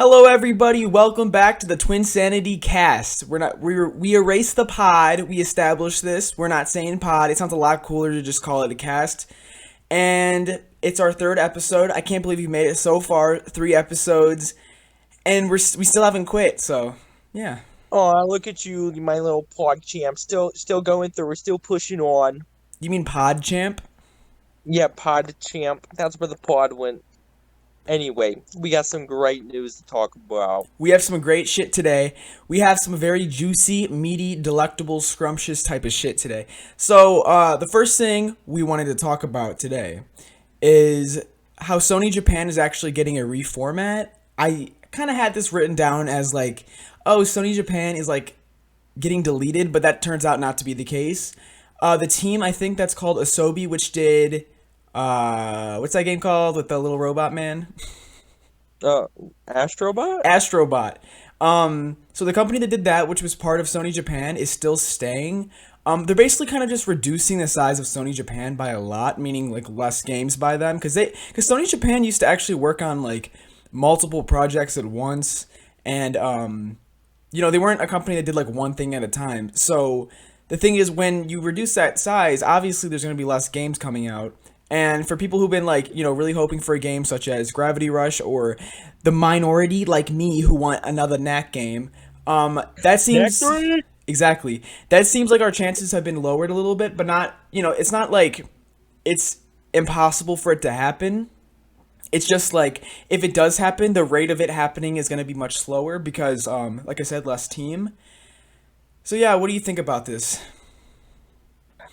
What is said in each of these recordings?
Hello, everybody. Welcome back to the TWINSANITY cast. We erased the pod. We established this. We're not saying pod. It sounds a lot cooler to just call it a cast. And it's our third episode. I can't believe we made it so far. 3 episodes, and we still haven't quit. So yeah. Oh, look at you, my little pod champ. Still going through. We're still pushing on. You mean pod champ? Yeah, pod champ. That's where the pod went. Anyway, we got some great news to talk about. We have some great shit today. We have some very juicy, meaty, delectable, scrumptious type of shit today. So, the first thing we wanted to talk about today is how Sony Japan is actually getting a reformat. I kind of had this written down as like, oh, Sony Japan is like getting deleted, but that turns out not to be the case. The team, I think that's called Asobi, which did, what's that game called with the little robot man? Uh, Astrobot? Astrobot. So the company that did that, which was part of Sony Japan, is still staying. They're basically kind of just reducing the size of Sony Japan by a lot, meaning like less games by them, because Sony Japan used to actually work on like multiple projects at once, and they weren't a company that did like one thing at a time. So the thing is, when you reduce that size, obviously there's going to be less games coming out. And for people who've been like, really hoping for a game such as Gravity Rush or the minority like me who want another Knack game, that seems Factory? exactly. That seems like our chances have been lowered a little bit, but not, it's not like it's impossible for it to happen. It's just like if it does happen, the rate of it happening is going to be much slower because, like I said, less team. So yeah, what do you think about this?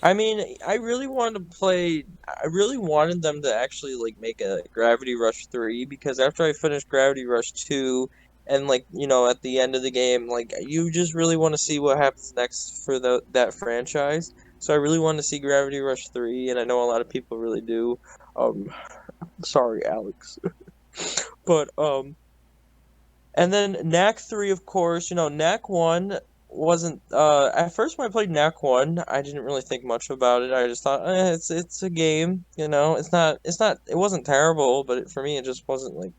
I mean, I really wanted to play. I really wanted them to actually like make a Gravity Rush 3 because after I finished Gravity Rush 2 and at the end of the game, like you just really want to see what happens next for that franchise. So I really want to see Gravity Rush 3 and I know a lot of people really do. Um Sorry, Alex. But and then Knack 3, of course, Knack 1 wasn't at first when I played Knack 1, I didn't really think much about it. I just thought it's a game, it wasn't terrible, but for me it just wasn't like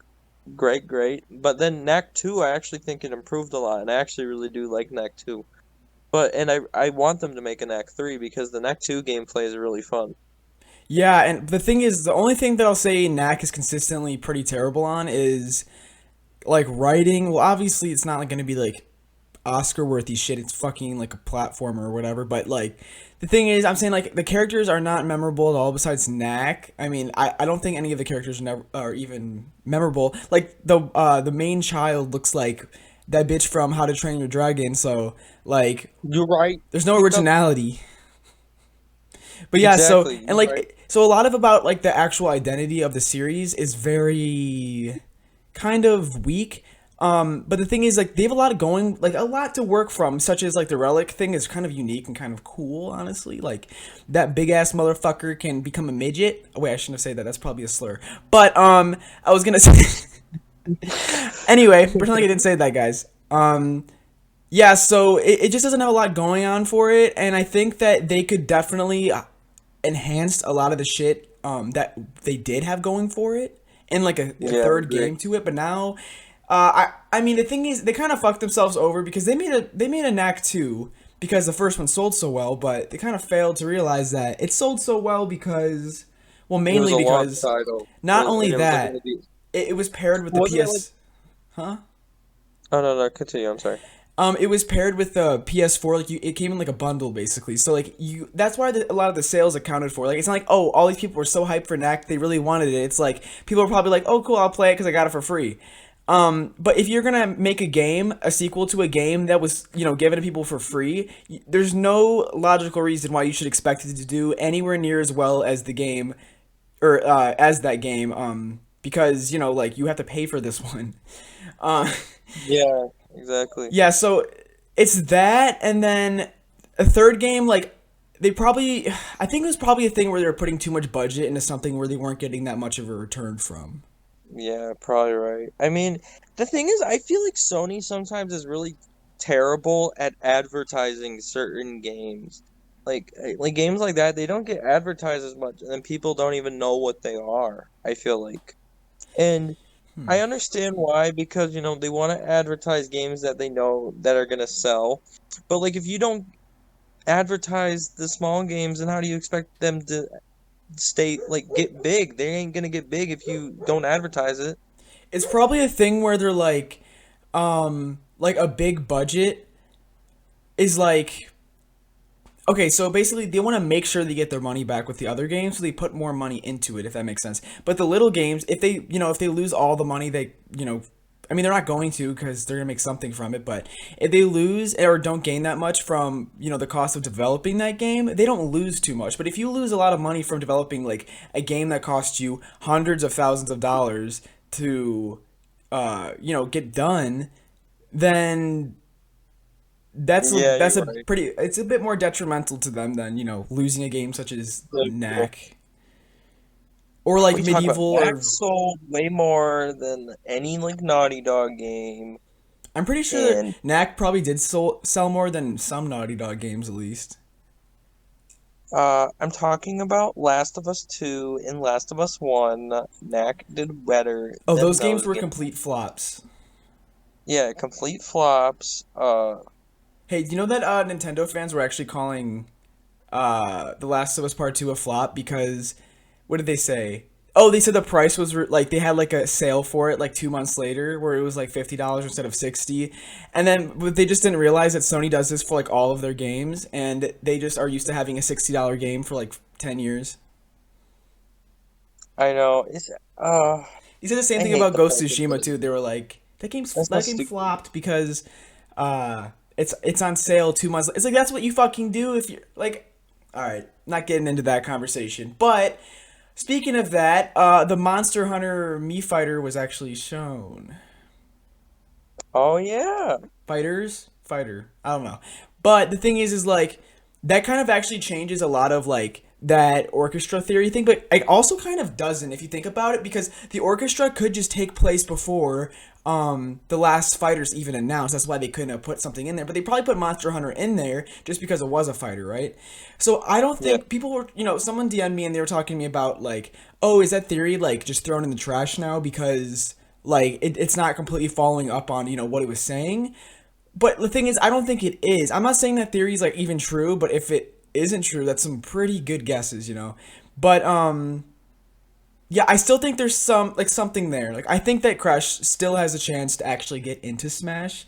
great. But then Knack 2, I actually think it improved a lot, and I actually really do like Knack 2. I want them to make a Knack 3 because the Knack 2 gameplay is really fun. Yeah, and the thing is, the only thing that I'll say Knack is consistently pretty terrible on is like writing. Well, obviously it's not like going to be like Oscar worthy shit. It's fucking like a platformer or whatever. But like the thing is, I'm saying like the characters are not memorable at all. Besides Knack, I mean, I don't think any of the characters never are even memorable. Like the main child looks like that bitch from How to Train Your Dragon. So like, You're right. there's no He does originality. But yeah, so exactly. and You're right. like so a lot of about like the actual identity of the series is very kind of weak. But the thing is, like, they have a lot of going, like, a lot to work from, such as, like, the relic thing is kind of unique and kind of cool, honestly. Like, that big ass motherfucker can become a midget. Oh, wait, I shouldn't have said that. That's probably a slur. But, I was gonna say. Anyway, pretend like I didn't say that, guys. Yeah, so it just doesn't have a lot going on for it, and I think that they could definitely enhance a lot of the shit, that they did have going for it, and, like, a Yeah, I third agree. game to it, but now. I mean the thing is they kind of fucked themselves over because they made a Knack 2 because the first one sold so well, but they kind of failed to realize that it sold so well because, well, It was mainly a launch because title. not only And it was like gonna that, be it was paired with the wasn't it like PS, huh? oh no, continue, I'm sorry. It was paired with the PS4. Like it came in like a bundle basically. So like that's why a lot of the sales accounted for. Like it's not like, oh, all these people were so hyped for Knack they really wanted it. It's like people are probably like, oh, cool, I'll play it because I got it for free. But if you're gonna make a sequel to a game that was, given to people for free, there's no logical reason why you should expect it to do anywhere near as well as the game, or as that game. Because like you have to pay for this one. Uh, Yeah, exactly. yeah, so it's that, and then a third game, like they probably, I think it was probably a thing where they were putting too much budget into something where they weren't getting that much of a return from. Yeah, probably right. I mean, the thing is, I feel like Sony sometimes is really terrible at advertising certain games. Like games like that, they don't get advertised as much, and then people don't even know what they are, I feel like. And I understand why, because they want to advertise games that they know that are gonna sell. But like if you don't advertise the small games, then how do you expect them to stay like get big? They ain't gonna get big if you don't advertise it. It's probably a thing where they're like a big budget is like okay, so basically they want to make sure they get their money back with the other games, so they put more money into it, if that makes sense. But the little games, if they, if they lose all the money, I mean, they're not going to because they're gonna make something from it. But if they lose or don't gain that much from, the cost of developing that game, they don't lose too much. But if you lose a lot of money from developing like a game that costs you hundreds of thousands of dollars to, get done, then Yeah, that's you're a right. pretty it's a bit more detrimental to them than losing a game such as Like, Knack or what like are you talking Medieval about? Knack or sold way more than any like Naughty Dog game, I'm pretty sure that and Knack probably did sell more than some Naughty Dog games at least. I'm talking about Last of Us 2 and Last of Us 1. Knack did better Oh, than those games those were games. complete flops. Yeah, complete flops. Hey, do you know that Nintendo fans were actually calling The Last of Us Part 2 a flop because what did they say? Oh, they said the price was like they had like a sale for it like 2 months later where it was like $50 instead of 60, and then but they just didn't realize that Sony does this for like all of their games, and they just are used to having a $60 game for like 10 years. I know. He said the same I thing hate about the Ghost of fact Tsushima that too. They were like that's so that game stupid. flopped because it's on sale 2 months. It's like that's what you fucking do if you're like. All right, not getting into that conversation, but speaking of that, the Monster Hunter Mii Fighter was actually shown. Oh yeah. Fighter. I don't know, but the thing is like that kind of actually changes a lot of like that orchestra theory thing, but it also kind of doesn't if you think about it because the orchestra could just take place before the last fighters even announced. That's why they couldn't have put something in there, but they probably put Monster Hunter in there just because it was a fighter, right? So I don't Yeah. think people were, someone DM'd me and they were talking to me about like, oh, is that theory like just thrown in the trash now because like it's not completely following up on what it was saying. But the thing is, I don't think it is. I'm not saying that theory is like even true, but if it isn't true, that's some pretty good guesses. But yeah, I still think there's something there. Like I think that Crash still has a chance to actually get into Smash,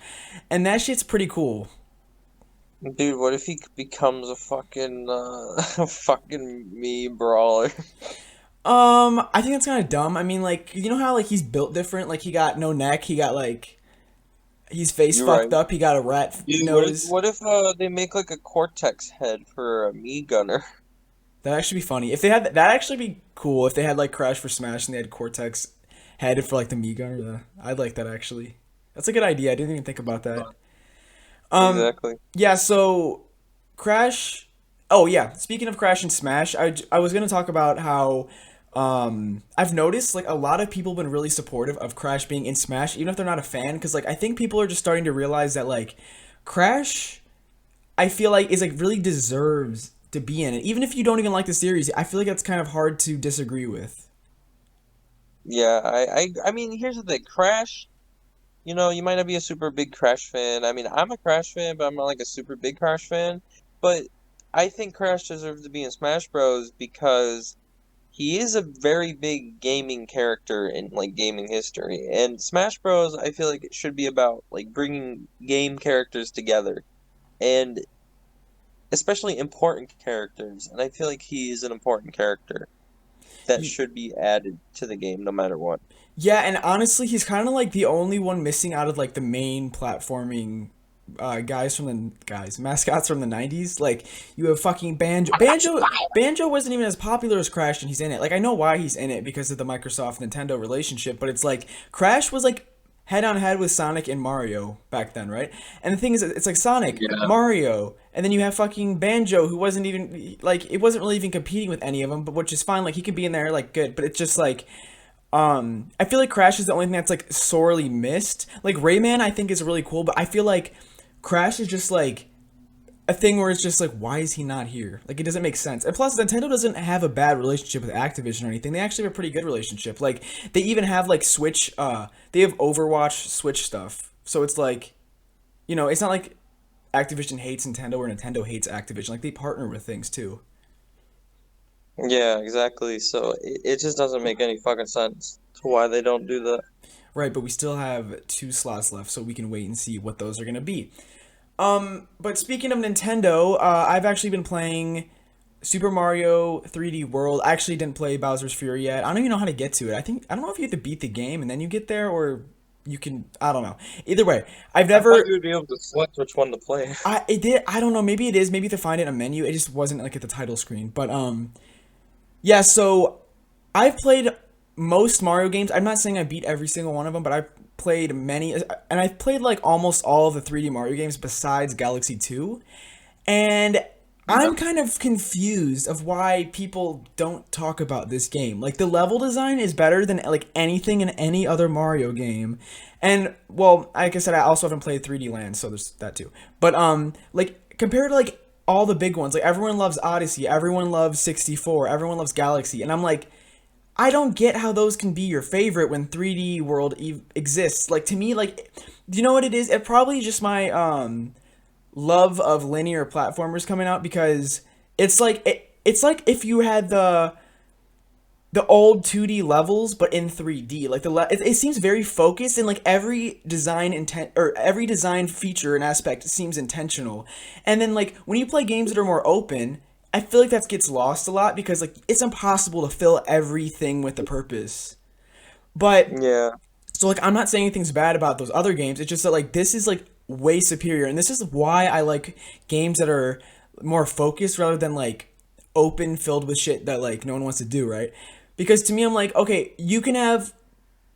and that shit's pretty cool. Dude, what if he becomes a fucking a fucking me brawler? I think that's kind of dumb. I mean, like you know how like he's built different. Like he got no neck. He got like he's face You're right. fucked up. He got a rat Dude, what if nose. what if they make like a Cortex head for a me gunner? That'd actually be funny. If they had that, actually be cool. If they had like Crash for Smash and they had Cortex head for like the Mii Gunner, I'd like that actually. That's a good idea. I didn't even think about that. Um, Exactly. yeah. So Crash. Oh yeah. Speaking of Crash and Smash, I was gonna talk about how I've noticed like a lot of people have been really supportive of Crash being in Smash, even if they're not a fan, because like I think people are just starting to realize that like Crash I feel like is like really deserves to be in it. Even if you don't even like the series, I feel like that's kind of hard to disagree with. Yeah, I mean, here's the thing. Crash, you might not be a super big Crash fan. I mean, I'm a Crash fan, but I'm not like a super big Crash fan. But I think Crash deserves to be in Smash Bros. Because he is a very big gaming character in like gaming history. And Smash Bros. I feel like it should be about like bringing game characters together, and especially important characters. And I feel like he is an important character that Y- should be added to the game no matter what. Yeah, and honestly, he's kind of like the only one missing out of like the main platforming guys from the guys mascots from the 90s. Like you have fucking Banjo wasn't even as popular as Crash, and he's in it. Like I know why he's in it because of the Microsoft Nintendo relationship, but it's like Crash was like head on head with Sonic and Mario back then, right? And the thing is, it's like Sonic, Yeah. Mario, and then you have fucking Banjo, who wasn't even like it wasn't really even competing with any of them, but which is fine. Like he could be in there, like good, but it's just like I feel like Crash is the only thing that's like sorely missed. Like Rayman, I think is really cool, but I feel like Crash is just like a thing where it's just like, why is he not here? Like, it doesn't make sense. And plus, Nintendo doesn't have a bad relationship with Activision or anything. They actually have a pretty good relationship. Like, they even have like Switch. They have Overwatch Switch stuff. So it's like, it's not like Activision hates Nintendo or Nintendo hates Activision. Like, they partner with things too. Yeah, exactly. So it just doesn't make any fucking sense to why they don't do that. Right, but we still have 2 slots left, so we can wait and see what those are gonna be. But speaking of Nintendo, I've actually been playing Super Mario 3D World. I actually didn't play Bowser's Fury yet. I don't even know how to get to it. I don't know if you have to beat the game and then you get there, or you can. I don't know. Either way, I've I thought never. you would be able to select which one to play. I don't know. Maybe it is. Maybe to find it in a menu. It just wasn't like at the title screen. But yeah. So I've played most Mario games. I'm not saying I beat every single one of them, but I've played many, and I've played like almost all of the 3D Mario games besides Galaxy 2. And Yeah. I'm kind of confused of why people don't talk about this game. Like, the level design is better than like anything in any other Mario game. And well, like I said, I also haven't played 3D Land, so there's that too. But like compared to like all the big ones, like everyone loves Odyssey, everyone loves 64, everyone loves Galaxy, and I'm like, I don't get how those can be your favorite when 3D World exists. Like, to me, like, do you know what it is? It probably just my love of linear platformers coming out, because it's like if you had the old 2D levels but in 3D. Like, it seems very focused, and like every design intent or every design feature and aspect seems intentional. And then like when you play games that are more open, I feel like that gets lost a lot because like it's impossible to fill everything with a purpose. But Yeah. so like I'm not saying anything's bad about those other games. It's just that like this is like way superior, and this is why I like games that are more focused rather than like open, filled with shit that like no one wants to do, right? Because to me, I'm like, okay, you can have,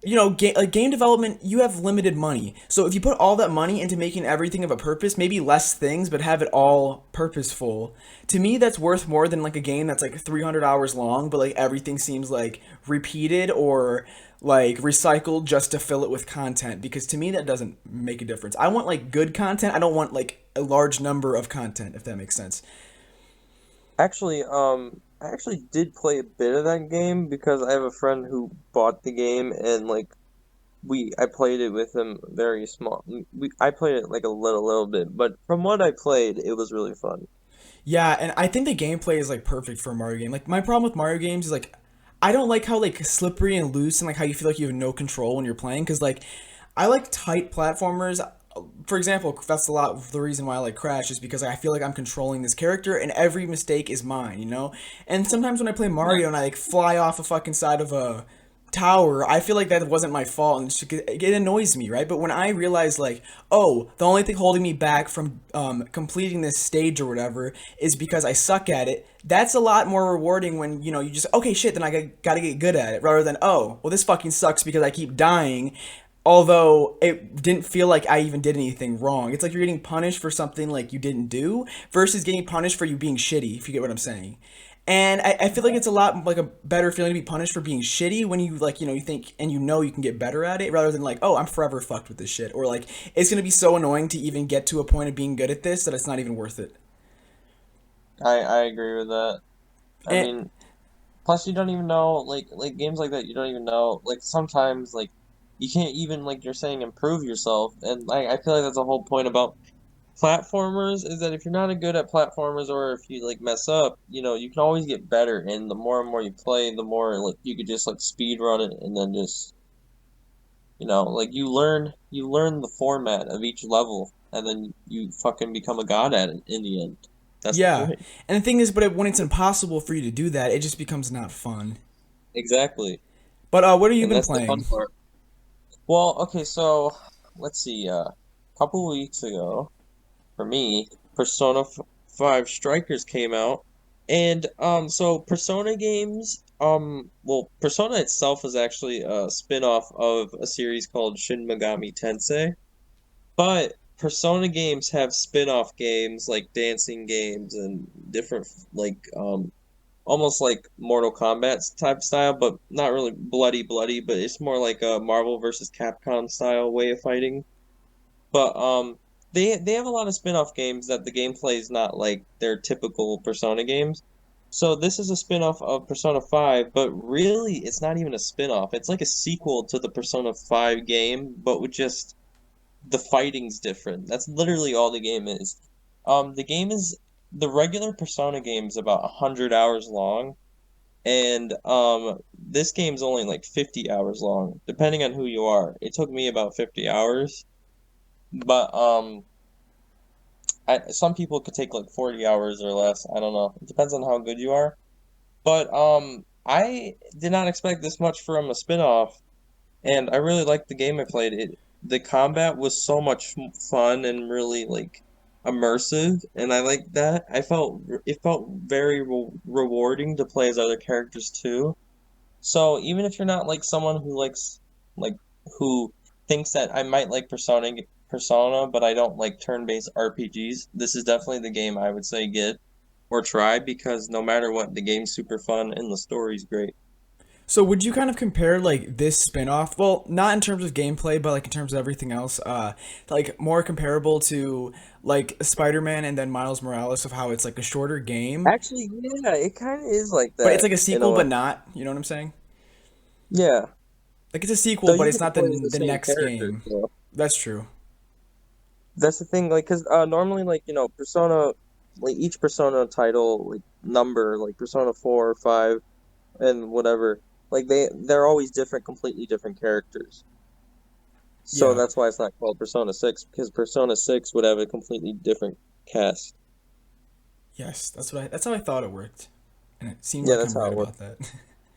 like game development, you have limited money. So if you put all that money into making everything of a purpose, maybe less things, but have it all purposeful. To me, that's worth more than like a game that's like 300 hours long, but like everything seems like repeated or like recycled just to fill it with content. Because to me, that doesn't make a difference. I want like good content. I don't want like a large number of content, if that makes sense. Actually, I actually did play a bit of that game because I have a friend who bought the game and like I played it with him very small. I played it like a little bit, but from what I played, it was really fun. Yeah, and I think the gameplay is like perfect for a Mario game. Like, my problem with Mario games is like I don't like how like slippery and loose and like how you feel like you have no control when you're playing, because like I like tight platformers. For example, that's a lot of the reason why I like Crash, is because I feel like I'm controlling this character and every mistake is mine. And sometimes when I play Yeah. Mario and I like fly off a fucking side of a tower, I feel like that wasn't my fault, and it annoys me, right? But when I realize like, oh, the only thing holding me back from completing this stage or whatever is because I suck at it, that's a lot more rewarding when you just, okay, shit, then I gotta get good at it, rather than, oh, well, this fucking sucks because I keep dying, although it didn't feel like I even did anything wrong. It's like you're getting punished for something like you didn't do versus getting punished for you being shitty, if you get what I'm saying. And I feel like it's a lot like a better feeling to be punished for being shitty when you like, you think and you can get better at it, rather than like, oh, I'm forever fucked with this shit. Or like, it's gonna be so annoying to even get to a point of being good at this that it's not even worth it. I agree with that. I And mean, plus you don't even know like games like that you don't even know like sometimes like you can't even like you're saying improve yourself and like I feel like that's the whole point about platformers is that if you're not a good at platformers or if you like mess up, you can always get better and the more and more you play, the more like you could just like speed run it and then just like you learn the format of each level and then you fucking become a god at it in the end. That's the yeah, point. and the thing is, but when it's impossible for you to do that, it just becomes not fun. Exactly. But what have you And been that's the fun playing? part. Well, okay, so let's see. A couple weeks ago, for me, Persona 5 Strikers came out, and so Persona games, well, Persona itself is actually a spin-off of a series called Shin Megami Tensei, but Persona games have spin-off games like dancing games and different like almost like Mortal Kombat type style, but not really bloody, but it's more like a Marvel versus Capcom style way of fighting. But they have a lot of spin-off games that the gameplay is not like their typical Persona games. So this is a spin-off of Persona 5, but really it's not even a spin-off. It's like a sequel to the Persona 5 game, but with just the fighting's different. That's literally all the game is. The game is the regular Persona game is about 100 hours long, and this game's only like 50 hours long, depending on who you are. It took me about 50 hours, but some people could take like 40 hours or less. I don't know. It depends on how good you are. But I did not expect this much from a spin-off, and I really liked the game I played. The combat was so much fun and really like immersive, and I liked that. It felt very rewarding to play as other characters too. So even if you're not like someone who likes like who thinks that I might like Persona, but I don't like turn-based RPGs, this is definitely the game I would say get or try because no matter what, the game's super fun and the story's great. So would you kind of compare like this spin-off, well, not in terms of gameplay, but like in terms of everything else, like more comparable to like Spider-Man and then Miles Morales of how it's like a shorter game, Actually, yeah, it kind of is like but it's that like a in a sequel way. but not, you know what I'm saying? Yeah, Like it's a sequel, though but you it's get to not play as the the same next character, game. so That's true. that's the thing. Like, cause normally, like Persona, like each Persona title, like number, like Persona 4 or 5, and whatever, like they're always different, completely different characters. So Yeah. that's why it's not called Persona 6 because Persona 6 would have a completely different cast. Yes, that's how I thought it worked. And it seemed Yeah, like that's I'm how right it works. about that.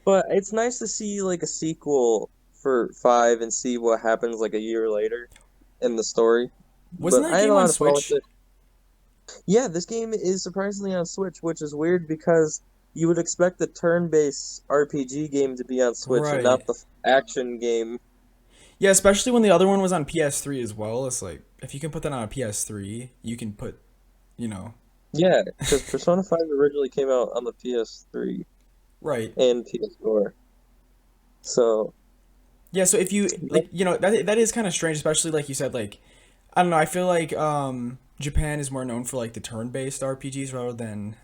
But it's nice to see like a sequel for 5 and see what happens like a year later in the story. Wasn't But that I had a game on lot of fun with Switch? it. Yeah, this game is surprisingly on Switch, which is weird because you would expect the turn-based RPG game to be on Switch and Right. not the action game. Yeah, especially when the other one was on PS3 as well. It's like if you can put that on a PS3, you can put, you know, Yeah, because Persona 5 originally came out on the PS3 right. and PS4. So, Yeah, so if you like, that is kind of strange, especially like you said, like I don't know. I feel like Japan is more known for like the turn-based RPGs rather than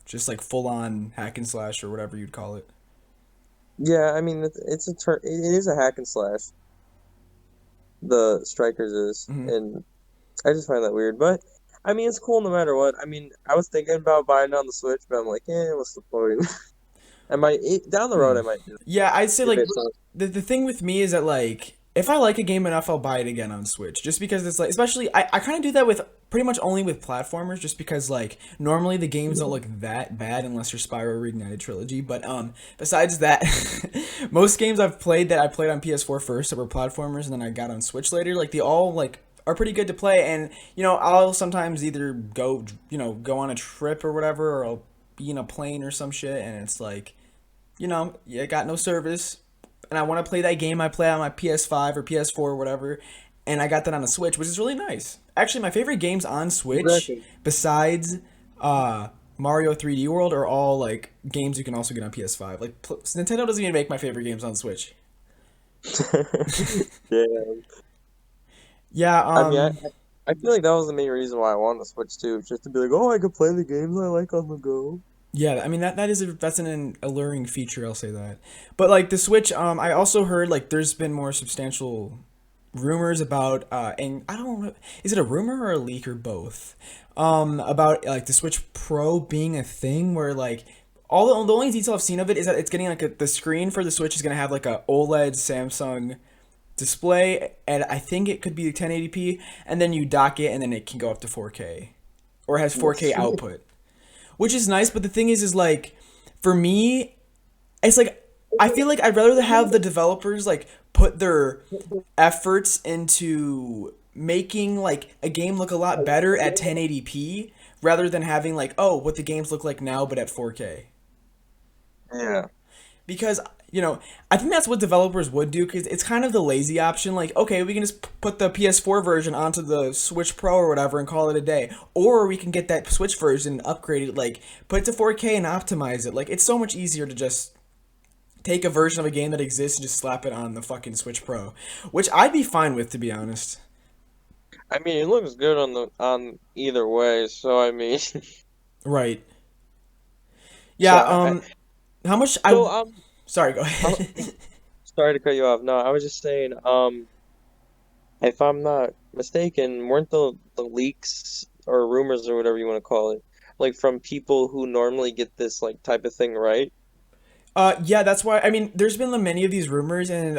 just like full-on hack and slash or whatever you'd call it. yeah, I mean it's a turn. It is a hack and slash. The Strikers is, Hmm. and I just find that weird. But I mean, it's cool no matter what. I mean, I was thinking about buying it on the Switch, but I'm like, what's the point? Down the road. Hmm. I might do Yeah, I'd say if like it's on. the thing with me is that like if I like a game enough, I'll buy it again on Switch. Just because it's like, especially I kind of do that with pretty much only with platformers, just because like normally the games don't look that bad unless you're Spyro Reignited Trilogy. But besides that, most games I've played that I played on PS4 first that were platformers, and then I got on Switch later, like they all like are pretty good to play. And I'll sometimes either go on a trip or whatever, or I'll be in a plane or some shit, and it's like you got no service, and I want to play that game I play on my PS5 or PS4 or whatever, and I got that on the Switch, which is really nice. Actually, my favorite games on Switch, Exactly. besides Mario 3D World, are all like games you can also get on PS5. Like Nintendo doesn't even make my favorite games on Switch. Yeah. Yeah, I mean, I feel like that was the main reason why I wanted to Switch too, just to be like, oh, I could play the games I like on the go. yeah. I mean that's an alluring feature. I'll say that. But like the Switch, I also heard like there's been more substantial rumors about and I don't know, is it a rumor or a leak or both, about like the Switch Pro being a thing where like the only detail I've seen of it is that it's getting like the screen for the Switch is going to have like a OLED Samsung display, and I think it could be 1080p, and then you dock it and then it can go up to 4K or has Well, 4K sweet. output, which is nice. But the thing is like for me, it's like I feel like I'd rather have the developers like put their efforts into making like a game look a lot better at 1080p rather than having like what the games look like now but at 4K. Yeah. Because I think that's what developers would do because it's kind of the lazy option. Like, okay, we can just put the PS4 version onto the Switch Pro or whatever and call it a day, or we can get that Switch version and upgrade it, like put it to 4K and optimize it. Like, it's so much easier to just take a version of a game that exists and just slap it on the fucking Switch Pro, which I'd be fine with, to be honest. I mean, it looks good on either way. So I mean, Right. Yeah. so I How much so I? Sorry. Go I'm ahead. sorry to cut you off. No, I was just saying. If I'm not mistaken, weren't the leaks or rumors or whatever you want to call it, like from people who normally get this like type of thing right? Yeah, that's why. I mean, there's been many of these rumors, and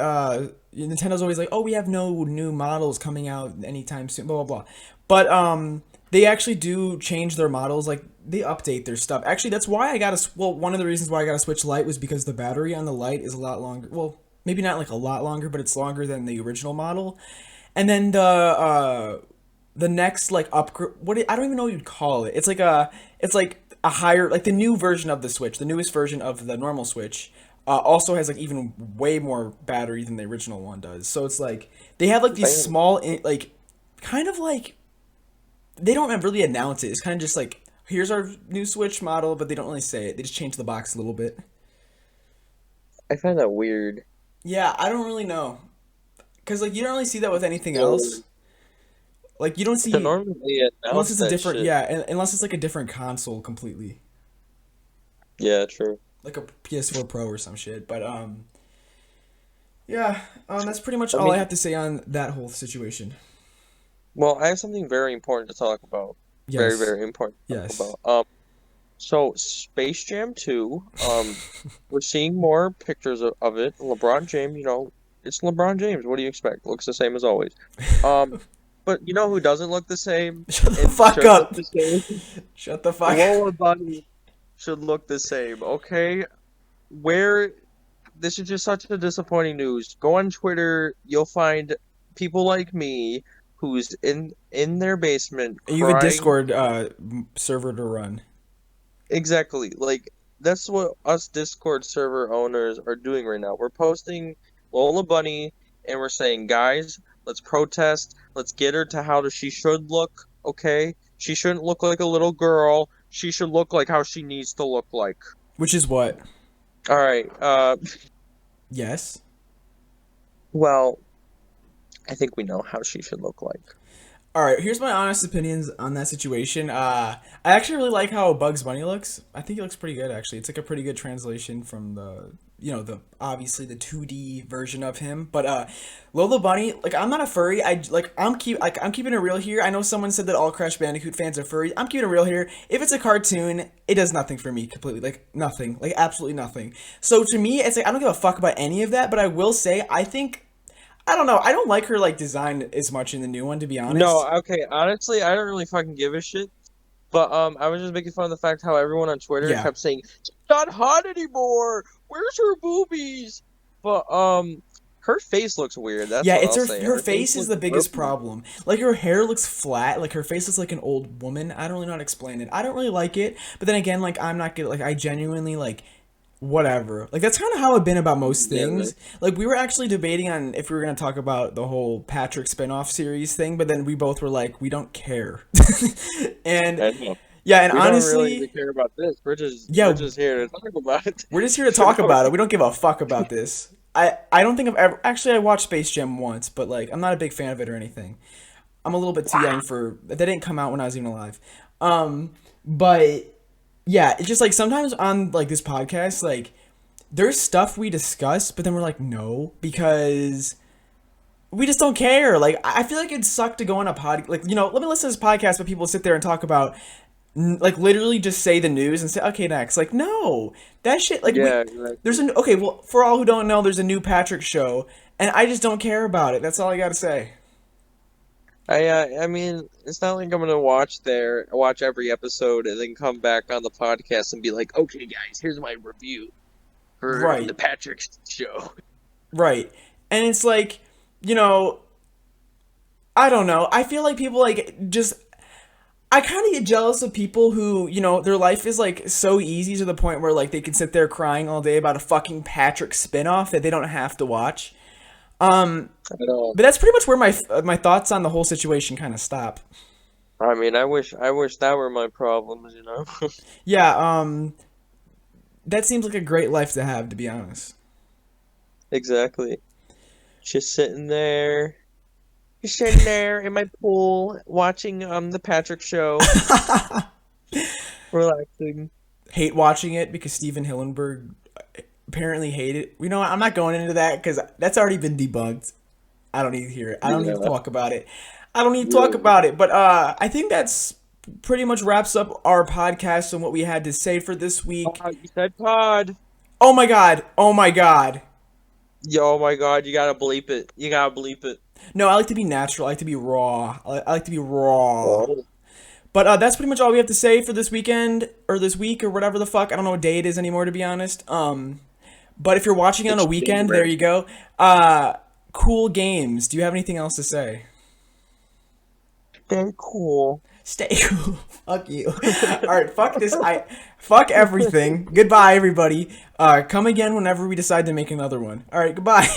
Nintendo's always like, "Oh, we have no new models coming out anytime soon." Blah blah blah. But they actually do change their models. Like they update their stuff. Actually, that's why I got a. Well, one of the reasons why I got a Switch Lite was because the battery on the Lite is a lot longer. Well, maybe not like a lot longer, but it's longer than the original model. And then the next like upgrade, I don't even know what you'd call it. It's like a higher, like the new version of the Switch, the newest version of the normal Switch, also has like even way more battery than the original one does. So it's like they have like these Damn. small like kind of like they don't really announce it. It's kind of just like here's our new Switch model, but they don't really say it. They just change the box a little bit. I find that weird. Yeah, I don't really know because like you don't really see that with anything So else. Like you don't to see normally unless announce it's a that different, shit. yeah, unless it's like a different console completely, Yeah, true. like a PS4 Pro or some shit. But yeah, that's pretty much I all I mean, have to say on that whole situation. well, I have something very important to talk about. Very, Yes, very important to talk yes. about. So Space Jam 2, we're seeing more pictures of it. LeBron James, it's LeBron James. What do you expect? Looks the same as always. Um, but you know who doesn't look the same Shut the and fuck should look up. the same? Shut the fuck. Lola Bunny should look the same, okay? Where this is just such a disappointing news. Go on Twitter, you'll find people like me who's in their basement You have a crying. Discord server to run. Exactly. Like that's what us Discord server owners are doing right now. We're posting Lola Bunny and we're saying, guys, let's protest. Let's get her to how she should look, okay? She shouldn't look like a little girl. She should look like how she needs to look like. Which is what? All right. Yes. Well, I think we know how she should look like. All right, here's my honest opinions on that situation. I actually really like how Bugs Bunny looks. I think he looks pretty good actually. It's like a pretty good translation from the the obviously the 2D version of him. But Lola Bunny, like I'm not a furry. I'm keeping it real here. I know someone said that all Crash Bandicoot fans are furry. I'm keeping it real here. If it's a cartoon, it does nothing for me completely. Like nothing. Like absolutely nothing. So to me, it's like I don't give a fuck about any of that, but I will say I don't know. I don't like her like design as much in the new one, to be No, honest. okay, honestly, I don't really fucking give a shit. But I was just making fun of the fact how everyone on Twitter Yeah, kept saying she's not hot anymore. Where's her boobies? But her face looks weird. That's yeah. what It's I'll her. say. Her Her face face is looks the biggest broken. problem. Like her hair looks flat. Like her face looks like an old woman. I don't really know how to explain it. I don't really like it. But then again, like I'm not gonna like. I genuinely like whatever. Like that's kind of how I've been about most Yeah, things. Like we were actually debating on if we were gonna talk about the whole Patrick spinoff series thing, but then we both were like, we don't care. And I know. yeah, and We don't really even honestly, care about this. We're yeah, just here to talk about it we're just here to for talk no about it. reason. We don't give a fuck about this. I don't think I've ever actually I watched Space Jam once, but like I'm not a big fan of it or anything. I'm a little bit too young for that didn't come out when I was even alive. But yeah, it's just like sometimes on like this podcast, like there's stuff we discuss, but then we're like no because we just don't care. Like I feel like it'd suck to go on a pod like let me listen to this podcast, but people sit there and talk about like literally just say the news and say okay next like no that shit like Yeah, we there's exactly. an okay well for all who don't know there's a new Patrick show and I just don't care about it. That's all I gotta say. I mean, it's not like I'm gonna watch every episode and then come back on the podcast and be like, okay, guys, here's my review for Right, the Patrick show. right. And it's like you know I don't know, I feel like people like just I kind of get jealous of people who, their life is like so easy to the point where like they can sit there crying all day about a fucking Patrick spinoff that they don't have to watch. I don't. But that's pretty much where my thoughts on the whole situation kind of stop. I mean, I wish that were my problems. Yeah, that seems like a great life to have, to be honest. Exactly. Just sitting there. Just sitting there in my pool watching the Patrick Show, relaxing. Hate watching it because Steven Hillenberg apparently hated it. You know what? I'm not going into that because that's already been debunked. I don't need to hear it. I don't need to Yeah. talk about it. I don't need to talk Yeah. about it. But I think that's pretty much wraps up our podcast and what we had to say for this week. You said Todd. Oh my god. Oh my god. Yo, oh my God, you gotta bleep it. You gotta bleep it. No, I like to be natural. I like to be raw. I like to be raw. Oh. But that's pretty much all we have to say for this weekend or this week or whatever the fuck. I don't know what day it is anymore, to be honest. But if you're watching it on a It's weekend, there January. you go. Cool games. Do you have anything else to say? Very cool. Stay cool. Fuck you. All right. Fuck this. Fuck everything. Goodbye, everybody. Come again whenever we decide to make another one. All right. Goodbye.